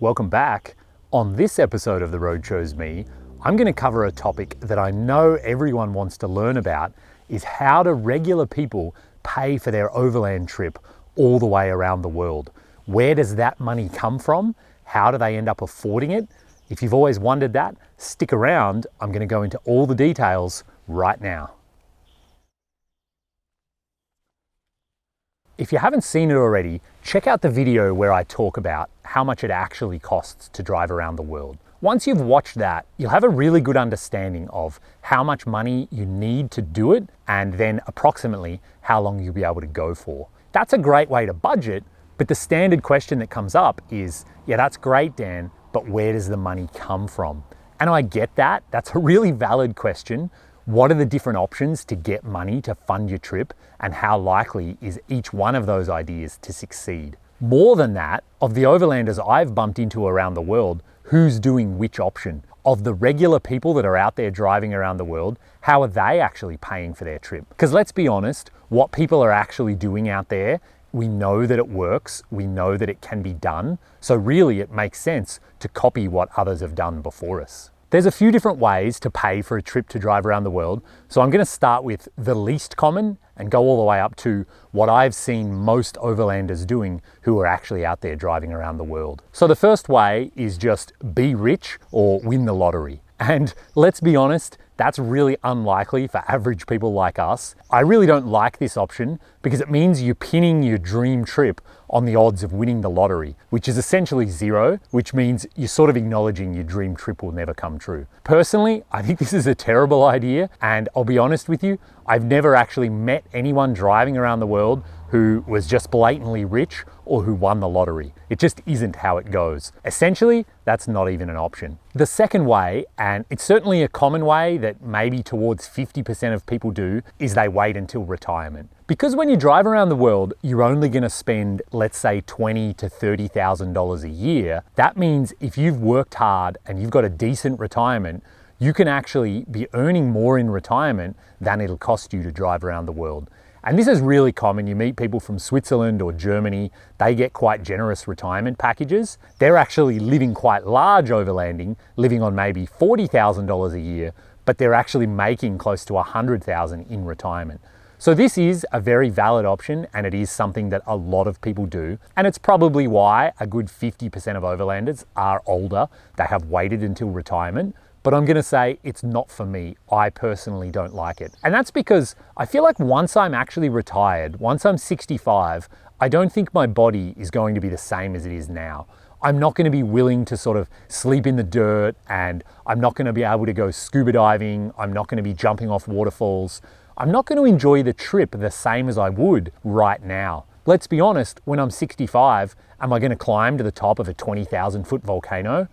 Welcome back. On this episode of The Road Chose Me, I'm going to cover a topic that I know everyone wants to learn about, is how do regular people pay for their overland trip all the way around the world? Where does that money come from? How do they end up affording it? If you've always wondered that, stick around. I'm going to go into all the details right now. If you haven't seen it already, check out the video where I talk about how much it actually costs to drive around the world. Once you've watched that, you'll have a really good understanding of how much money you need to do it and then approximately how long you'll be able to go for. That's a great way to budget, but the standard question that comes up is, yeah, that's great, Dan, but where does the money come from? And I get that. That's a really valid question. What are the different options to get money to fund your trip, and how likely is each one of those ideas to succeed? More than that, of the overlanders I've bumped into around the world, who's doing which option? Of the regular people that are out there driving around the world, how are they actually paying for their trip? Because let's be honest, what people are actually doing out there, we know that it works, we know that it can be done, so really it makes sense to copy what others have done before us. There's a few different ways to pay for a trip to drive around the world, so I'm going to start with the least common and go all the way up to what I've seen most overlanders doing who are actually out there driving around the world. So the first way is just be rich or win the lottery. And let's be honest, that's really unlikely for average people like us. I really don't like this option because it means you're pinning your dream trip on the odds of winning the lottery, which is essentially zero, which means you're sort of acknowledging your dream trip will never come true. Personally, I think this is a terrible idea, and I'll be honest with you, I've never actually met anyone driving around the world who was just blatantly rich or who won the lottery. It just isn't how it goes. Essentially, that's not even an option. The second way, and it's certainly a common way that maybe towards 50% of people do, is they wait until retirement. Because when you drive around the world, you're only going to spend, let's say, $20,000 to $30,000 a year. That means if you've worked hard and you've got a decent retirement, you can actually be earning more in retirement than it'll cost you to drive around the world. And this is really common. You meet people from Switzerland or Germany, they get quite generous retirement packages. They're actually living quite large overlanding, living on maybe $40,000 a year, but they're actually making close to $100,000 in retirement. So this is a very valid option, and it is something that a lot of people do. And it's probably why a good 50% of overlanders are older. They have waited until retirement. But I'm gonna say it's not for me. I personally don't like it. And that's because I feel like once I'm actually retired, once I'm 65, I don't think my body is going to be the same as it is now. I'm not gonna be willing to sort of sleep in the dirt, and I'm not gonna be able to go scuba diving. I'm not gonna be jumping off waterfalls. I'm not gonna enjoy the trip the same as I would right now. Let's be honest, when I'm 65, am I gonna climb to the top of a 20,000 foot volcano?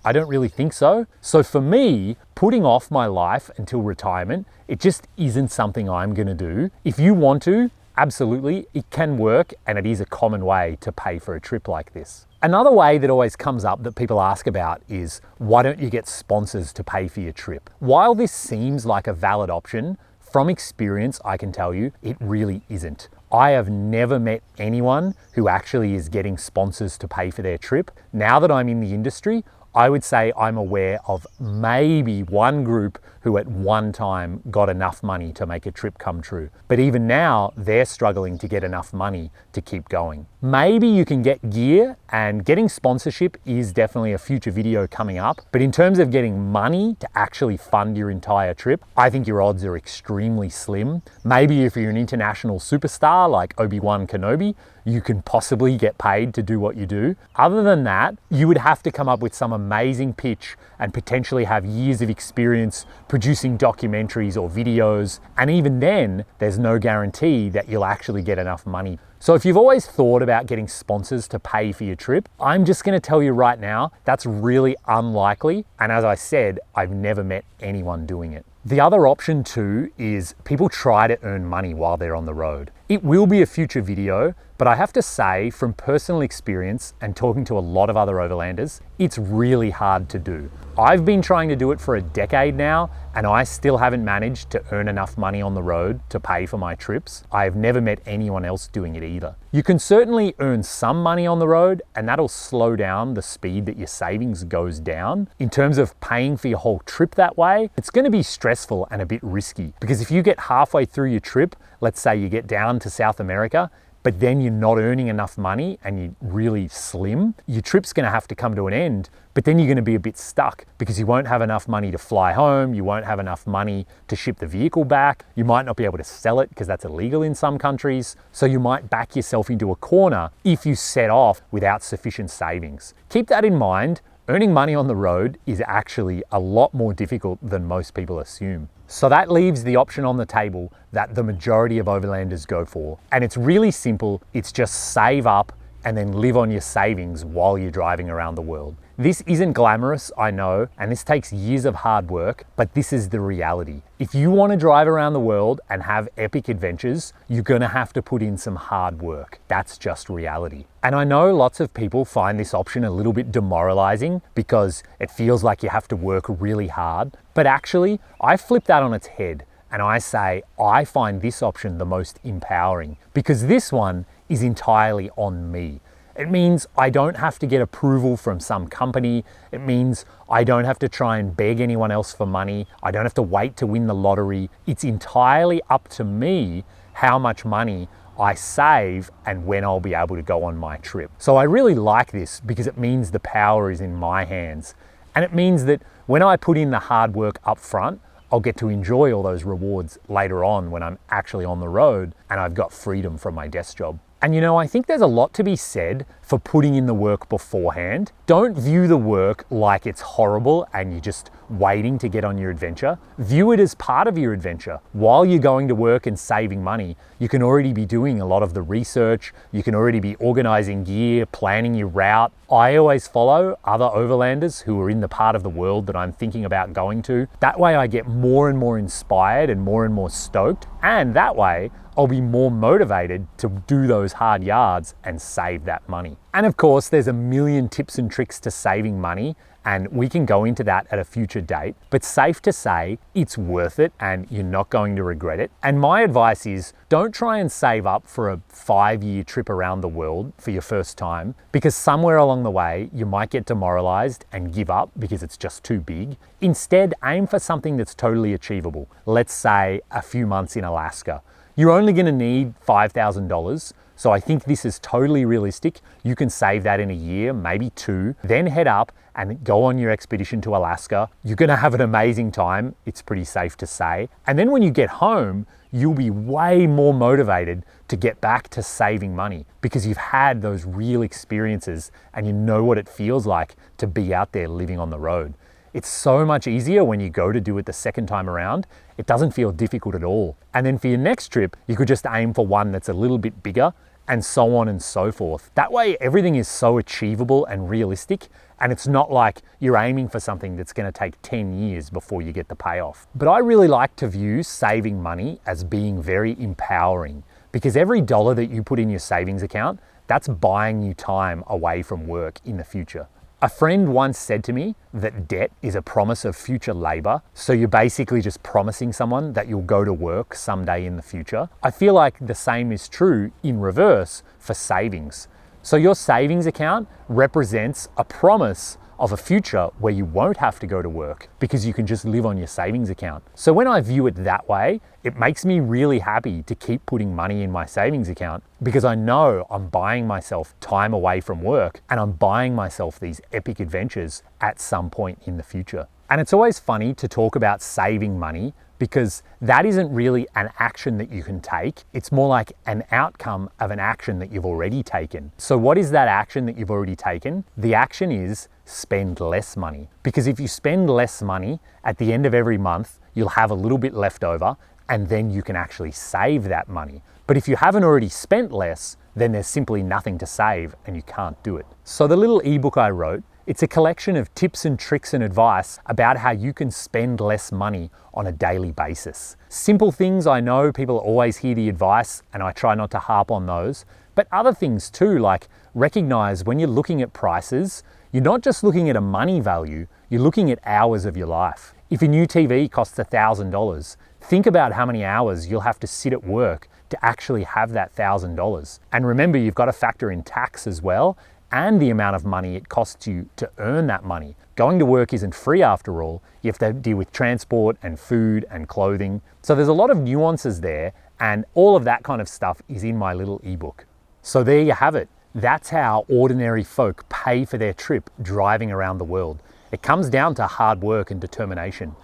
I don't really think so. So for me, putting off my life until retirement, it just isn't something I'm gonna do. If you want to, absolutely, it can work, and it is a common way to pay for a trip like this. Another way that always comes up that people ask about is, why don't you get sponsors to pay for your trip? While this seems like a valid option, from experience, I can tell you, it really isn't. I have never met anyone who actually is getting sponsors to pay for their trip. Now that I'm in the industry, I would say I'm aware of maybe one group who at one time got enough money to make a trip come true. But even now, they're struggling to get enough money to keep going. Maybe you can get gear, and getting sponsorship is definitely a future video coming up. But in terms of getting money to actually fund your entire trip, I think your odds are extremely slim. Maybe if you're an international superstar like Obi-Wan Kenobi, you can possibly get paid to do what you do. Other than that, you would have to come up with some amazing pitch and potentially have years of experience producing documentaries or videos. And even then, there's no guarantee that you'll actually get enough money. So if you've always thought about getting sponsors to pay for your trip, I'm just gonna tell you right now, that's really unlikely. And as I said, I've never met anyone doing it. The other option too is people try to earn money while they're on the road. It will be a future video, but I have to say from personal experience and talking to a lot of other overlanders, it's really hard to do. I've been trying to do it for a decade now, and I still haven't managed to earn enough money on the road to pay for my trips. I've never met anyone else doing it either. You can certainly earn some money on the road, and that'll slow down the speed that your savings goes down. In terms of paying for your whole trip that way, it's going to be stressful and a bit risky, because if you get halfway through your trip, let's say you get down to South America, but then you're not earning enough money and you're really slim, your trip's gonna have to come to an end, but then you're gonna be a bit stuck because you won't have enough money to fly home, you won't have enough money to ship the vehicle back, you might not be able to sell it because that's illegal in some countries, so you might back yourself into a corner if you set off without sufficient savings. Keep that in mind. Earning money on the road is actually a lot more difficult than most people assume. So that leaves the option on the table that the majority of overlanders go for. And it's really simple. It's just save up and then live on your savings while you're driving around the world. This isn't glamorous, I know, and this takes years of hard work, but this is the reality. If you want to drive around the world and have epic adventures, you're gonna have to put in some hard work. That's just reality. And I know lots of people find this option a little bit demoralizing because it feels like you have to work really hard, but actually, I flip that on its head and I say, I find this option the most empowering because this one is entirely on me. It means I don't have to get approval from some company. It means I don't have to try and beg anyone else for money. I don't have to wait to win the lottery. It's entirely up to me how much money I save and when I'll be able to go on my trip. So I really like this because it means the power is in my hands. And it means that when I put in the hard work up front, I'll get to enjoy all those rewards later on when I'm actually on the road and I've got freedom from my desk job. And you know, I think there's a lot to be said for putting in the work beforehand. Don't view the work like it's horrible and you're just waiting to get on your adventure. View it as part of your adventure. While you're going to work and saving money, you can already be doing a lot of the research. You can already be organizing gear, planning your route. I always follow other overlanders who are in the part of the world that I'm thinking about going to. That way I get more and more inspired and more stoked. And that way, I'll be more motivated to do those hard yards and save that money. And of course, there's a million tips and tricks to saving money, and we can go into that at a future date, but safe to say it's worth it and you're not going to regret it. And my advice is don't try and save up for a 5-year trip around the world for your first time, because somewhere along the way you might get demoralized and give up because it's just too big. Instead, aim for something that's totally achievable. Let's say a few months in Alaska. You're only going to need $5,000. So I think this is totally realistic. You can save that in a year, maybe 2, then head up and go on your expedition to Alaska. You're going to have an amazing time. It's pretty safe to say. And then when you get home, you'll be way more motivated to get back to saving money because you've had those real experiences and you know what it feels like to be out there living on the road. It's so much easier when you go to do it the second time around. It doesn't feel difficult at all. And then for your next trip, you could just aim for one that's a little bit bigger and so on and so forth. That way, everything is so achievable and realistic, and it's not like you're aiming for something that's gonna take 10 years before you get the payoff. But I really like to view saving money as being very empowering because every dollar that you put in your savings account, that's buying you time away from work in the future. A friend once said to me that debt is a promise of future labor. So you're basically just promising someone that you'll go to work someday in the future. I feel like the same is true in reverse for savings. So your savings account represents a promise of a future where you won't have to go to work because you can just live on your savings account. So when I view it that way, it makes me really happy to keep putting money in my savings account because I know I'm buying myself time away from work and I'm buying myself these epic adventures at some point in the future. And it's always funny to talk about saving money because that isn't really an action that you can take. It's more like an outcome of an action that you've already taken. So what is that action that you've already taken? The action is spend less money. Because if you spend less money, at the end of every month, you'll have a little bit left over and then you can actually save that money. But if you haven't already spent less, then there's simply nothing to save and you can't do it. So the little ebook I wrote, it's a collection of tips and tricks and advice about how you can spend less money on a daily basis. Simple things, I know people always hear the advice and I try not to harp on those, but other things too, like recognize when you're looking at prices, you're not just looking at a money value, you're looking at hours of your life. If a new TV costs $1,000, think about how many hours you'll have to sit at work to to actually have that $1,000. And remember, you've got to factor in tax as well, and the amount of money it costs you to earn that money. Going to work isn't free after all. You have to deal with transport and food and clothing. So there's a lot of nuances there, and all of that kind of stuff is in my little ebook. So there you have it. That's how ordinary folk pay for their trip driving around the world. It comes down to hard work and determination.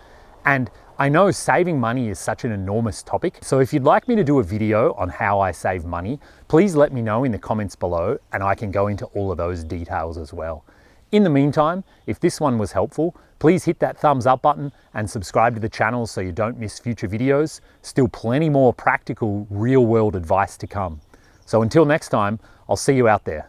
And I know saving money is such an enormous topic, so if you'd like me to do a video on how I save money, please let me know in the comments below and I can go into all of those details as well. In the meantime, if this one was helpful, please hit that thumbs up button and subscribe to the channel so you don't miss future videos. Still plenty more practical, real-world advice to come. So until next time, I'll see you out there.